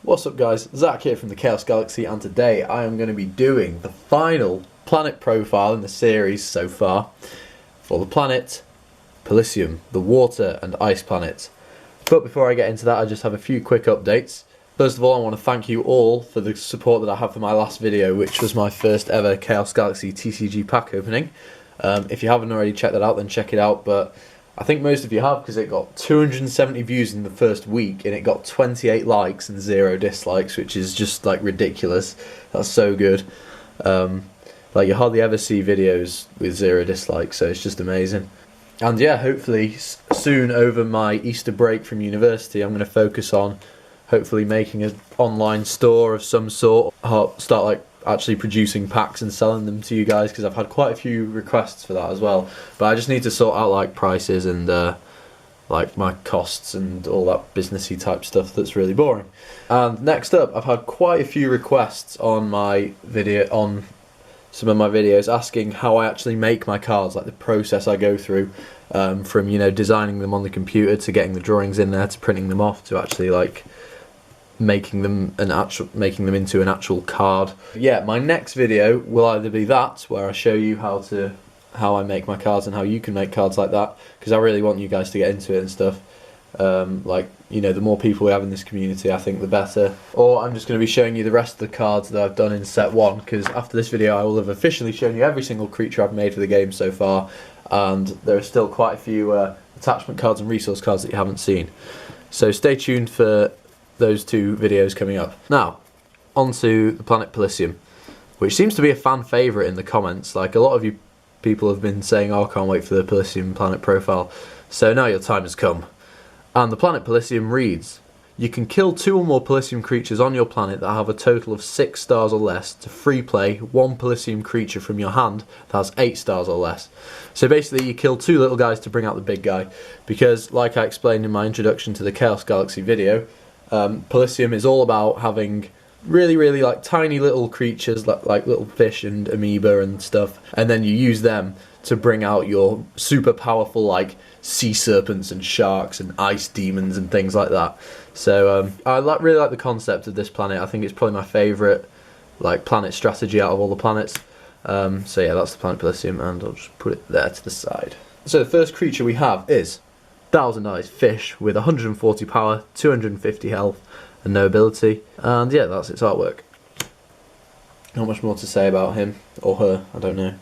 What's up guys, Zach here from the Chaos Galaxy, and today I am going to be doing the final planet profile in the series so far for the planet Palicium, the water and ice planet. But before I get into that, I just have a few quick updates. First of all, I want to thank you all for the support that I had for my last video, which was my first ever Chaos Galaxy TCG pack opening. If you haven't already checked that out, then check it out, but I think most of you have, because it got 270 views in the first week and it got 28 likes and 0 dislikes, which is just like ridiculous. That's so good. Like, you hardly ever see videos with 0 dislikes, so it's just amazing. And yeah, hopefully soon over my Easter break from university, I'm going to focus on hopefully making an online store of some sort. I'll start like actually producing packs and selling them to you guys, because I've had quite a few requests for that as well, but I just need to sort out like prices and like my costs and all that businessy type stuff that's really boring. And next up, I've had quite a few requests on my video, on some of my videos, asking how I actually make my cards, like the process I go through, from, you know, designing them on the computer to getting the drawings in there to printing them off to actually like making them into an actual card. Yeah, my next video will either be that, where I show you how I make my cards and how you can make cards like that, because I really want you guys to get into it and stuff. Like, you know, the more people we have in this community, I think the better. Or I'm just going to be showing you the rest of the cards that I've done in set 1, because after this video I will have officially shown you every single creature I've made for the game so far, and there are still quite a few attachment cards and resource cards that you haven't seen. So stay tuned for those 2 videos coming up. Now, onto the planet Palicium, which seems to be a fan favourite in the comments. Like, a lot of you people have been saying, oh, I can't wait for the Palicium planet profile. So now your time has come. And the planet Palicium reads, you can kill 2 or more Palicium creatures on your planet that have a total of 6 stars or less to free play 1 Palicium creature from your hand that has 8 stars or less. So basically you kill 2 little guys to bring out the big guy, because like I explained in my introduction to the Chaos Galaxy video, Palicium is all about having really like tiny little creatures like little fish and amoeba and stuff, and then you use them to bring out your super powerful like sea serpents and sharks and ice demons and things like that. So I really like the concept of this planet. I think it's probably my favourite like planet strategy out of all the planets. So yeah, that's the planet Palicium, and I'll just put it there to the side. So the first creature we have is Thousand Eyes Fish with 140 power, 250 health and no ability, and yeah, that's its artwork. Not much more to say about him or her, I don't know.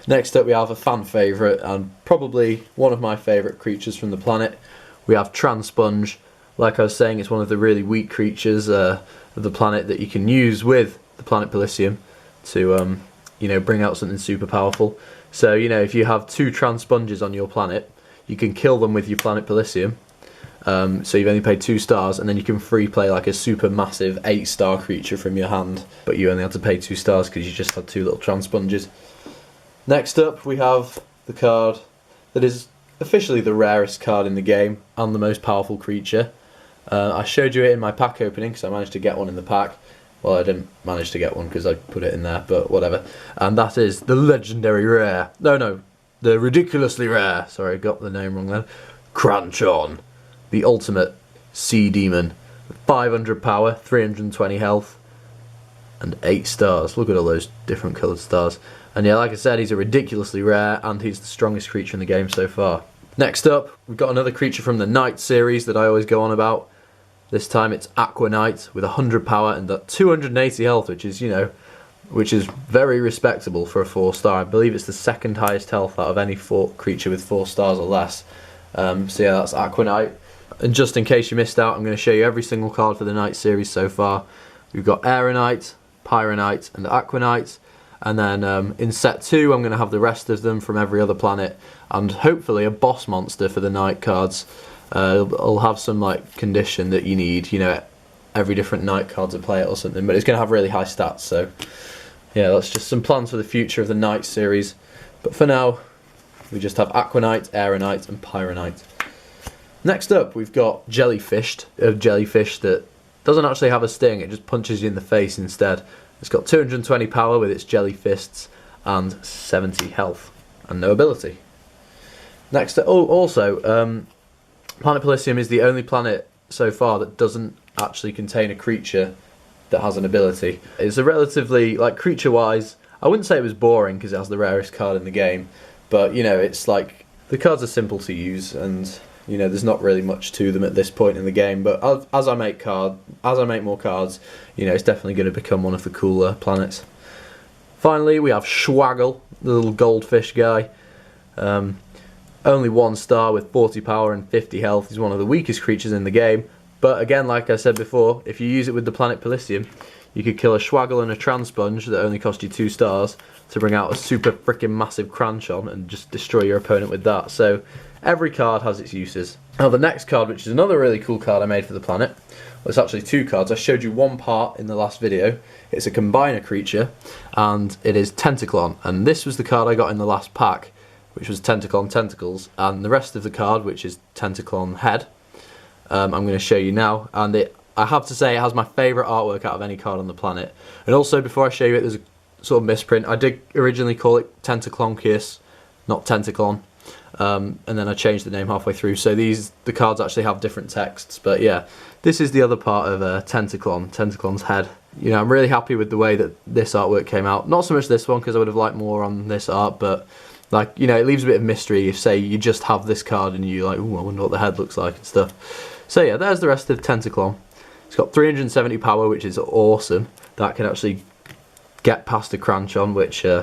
Next up we have a fan favourite, and probably one of my favourite creatures from the planet. We have Transponge. Like I was saying, it's one of the really weak creatures of the planet that you can use with the planet Palicium to you know, bring out something super powerful. So, you know, if you have 2 Transponges on your planet, you can kill them with your planet Palicium. So you've only paid 2 stars, and then you can free play like a super massive 8-star creature from your hand, but you only had to pay 2 stars because you just had 2 little Transponges. Next up we have the card that is officially the rarest card in the game and the most powerful creature. I showed you it in my pack opening because I managed to get one in the pack. Well, I didn't manage to get one because I put it in there, but whatever. And that is the legendary rare. No, the ridiculously rare. Sorry, I got the name wrong then. Crunchon, the ultimate sea demon. 500 power, 320 health, and 8 stars. Look at all those different coloured stars. And yeah, like I said, he's a ridiculously rare, and he's the strongest creature in the game so far. Next up, we've got another creature from the Night series that I always go on about. This time it's Aqua Nights with 100 power and 280 health, which is, you know, which is very respectable for a 4-star. I believe it's the 2nd highest health out of any creature with 4 stars or less. So yeah, that's Aqua Night. And just in case you missed out, I'm going to show you every single card for the Night series so far. We've got Aeronite, Pyronite and Aqua Night. And then in set 2 I'm going to have the rest of them from every other planet, and hopefully a boss monster for the Night cards. I'll have some like condition that you need, you know, every different Night card to play it or something, but it's going to have really high stats. So yeah, that's just some plans for the future of the Night series. But for now, we just have Aquanite, Aeronite and Pyronite. Next up we've got Jellyfish, a jellyfish that doesn't actually have a sting, it just punches you in the face instead. It's got 220 power with its jelly fists and 70 health and no ability. Next up, Planet Palicium is the only planet so far that doesn't actually contain a creature that has an ability. It's a relatively, like, creature-wise, I wouldn't say it was boring because it has the rarest card in the game, but, you know, it's like, the cards are simple to use, and, you know, there's not really much to them at this point in the game, but as I make more cards, you know, it's definitely going to become one of the cooler planets. Finally, we have Schwag, the little goldfish guy. Only 1 star with 40 power and 50 health. He's one of the weakest creatures in the game, but again, like I said before, if you use it with the planet Palicium, you could kill a Schwag and a Transponge that only cost you 2 stars to bring out a super freaking massive Cranchon and just destroy your opponent with that. So every card has its uses. Now the next card, which is another really cool card I made for the planet, well, it's actually 2 cards. I showed you one part in the last video. It's a combiner creature, and it is Tentaclon, and this was the card I got in the last pack, which was Tentaclon Tentacles, and the rest of the card, which is Tentaclon Head, I'm going to show you now, and I have to say it has my favourite artwork out of any card on the planet. And also, before I show you it, there's a sort of misprint. I did originally call it Tentaclonkius, not Tentaclon, and then I changed the name halfway through, so the cards actually have different texts. But yeah, this is the other part of Tentaclon's head. You know, I'm really happy with the way that this artwork came out. Not so much this one, because I would have liked more on this art, but, like, you know, it leaves a bit of mystery if, say, you just have this card and you're like, ooh, I wonder what the head looks like and stuff. So yeah, there's the rest of Tentaclon. It's got 370 power, which is awesome. That can actually get past a Cranchon, which, you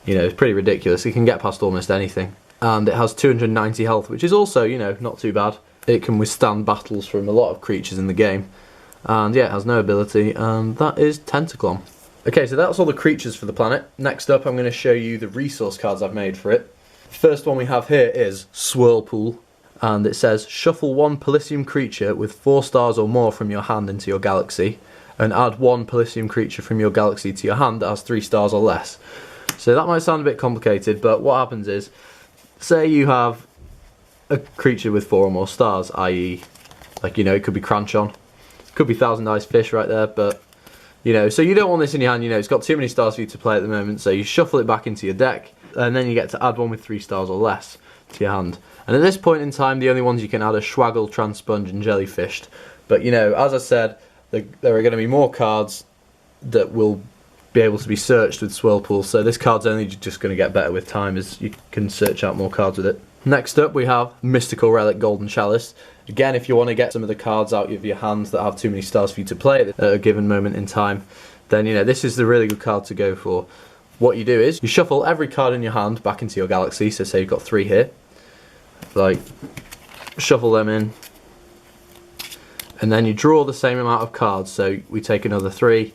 know, is pretty ridiculous. It can get past almost anything. And it has 290 health, which is also, you know, not too bad. It can withstand battles from a lot of creatures in the game. And yeah, it has no ability, and that is Tentaclon. Okay, so that's all the creatures for the planet. Next up, I'm going to show you the resource cards I've made for it. First one we have here is Swirlpool, and it says, shuffle 1 Palicium creature with 4 stars or more from your hand into your galaxy, and add 1 Palicium creature from your galaxy to your hand that has 3 stars or less. So that might sound a bit complicated, but what happens is, say you have a creature with 4 or more stars, i.e., like, you know, it could be Cranchon, could be Thousand Eyes Fish right there, but, you know, so you don't want this in your hand, you know, it's got too many stars for you to play at the moment, so you shuffle it back into your deck, and then you get to add 1 with 3 stars or less to your hand. And at this point in time, the only ones you can add are Schwag, Transponge, and Jellyfish. But, you know, as I said, there are going to be more cards that will be able to be searched with Swirlpool, so this card's only just going to get better with time as you can search out more cards with it. Next up we have Mystical Relic Golden Chalice. Again, if you want to get some of the cards out of your hands that have too many stars for you to play at a given moment in time, then, you know, this is the really good card to go for. What you do is, you shuffle every card in your hand back into your galaxy, so say you've got 3 here, like, shuffle them in, and then you draw the same amount of cards, so we take another 3,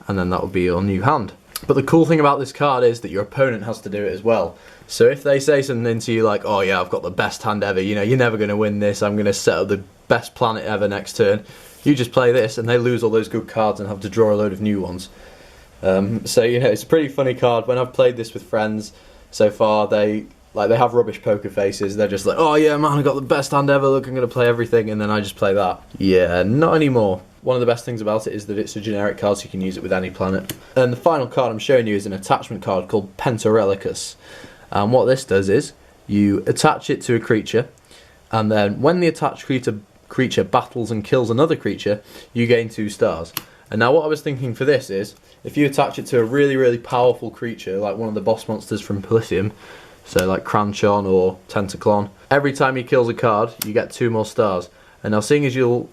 and then that will be your new hand. But the cool thing about this card is that your opponent has to do it as well. So if they say something to you like, oh yeah, I've got the best hand ever, you know, you're never going to win this, I'm going to set up the best planet ever next turn, you just play this and they lose all those good cards and have to draw a load of new ones. So, you know, it's a pretty funny card. When I've played this with friends so far, they have rubbish poker faces. They're just like, oh yeah, man, I got the best hand ever, look, I'm going to play everything, and then I just play that. Yeah, not anymore. One of the best things about it is that it's a generic card, so you can use it with any planet. And the final card I'm showing you is an attachment card called Penta Eliquis. And what this does is, you attach it to a creature, and then when the attached creature battles and kills another creature, you gain 2 stars. And now what I was thinking for this is, if you attach it to a really, really powerful creature, like one of the boss monsters from Palicium, so like Cranchon or Tentaclon, every time he kills a card, you get 2 more stars. And now seeing as you'll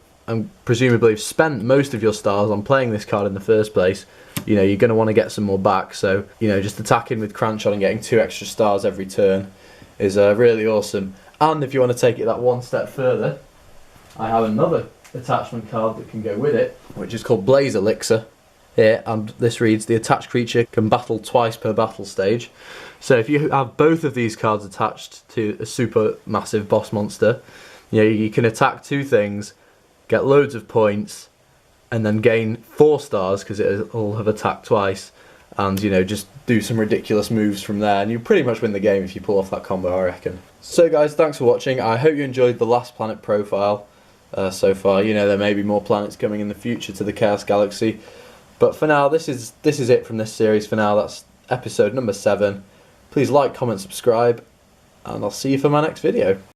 presumably have spent most of your stars on playing this card in the first place, you know, you're going to want to get some more back. So, you know, just attacking with Cranchon and getting 2 extra stars every turn is really awesome. And if you want to take it that one step further, I have another attachment card that can go with it, which is called Blaze Elixir here, and this reads, the attached creature can battle twice per battle stage. So if you have both of these cards attached to a super massive boss monster, you know, you can attack 2 things, get loads of points, and then gain 4 stars because it'll have attacked twice, and, you know, just do some ridiculous moves from there, and you pretty much win the game if you pull off that combo, I reckon. So guys, thanks for watching. I hope you enjoyed the last planet profile so far. You know, there may be more planets coming in the future to the Chaos Galaxy, but for now, this is it from this series for now. That's episode number 7. Please like, comment, subscribe, and I'll see you for my next video.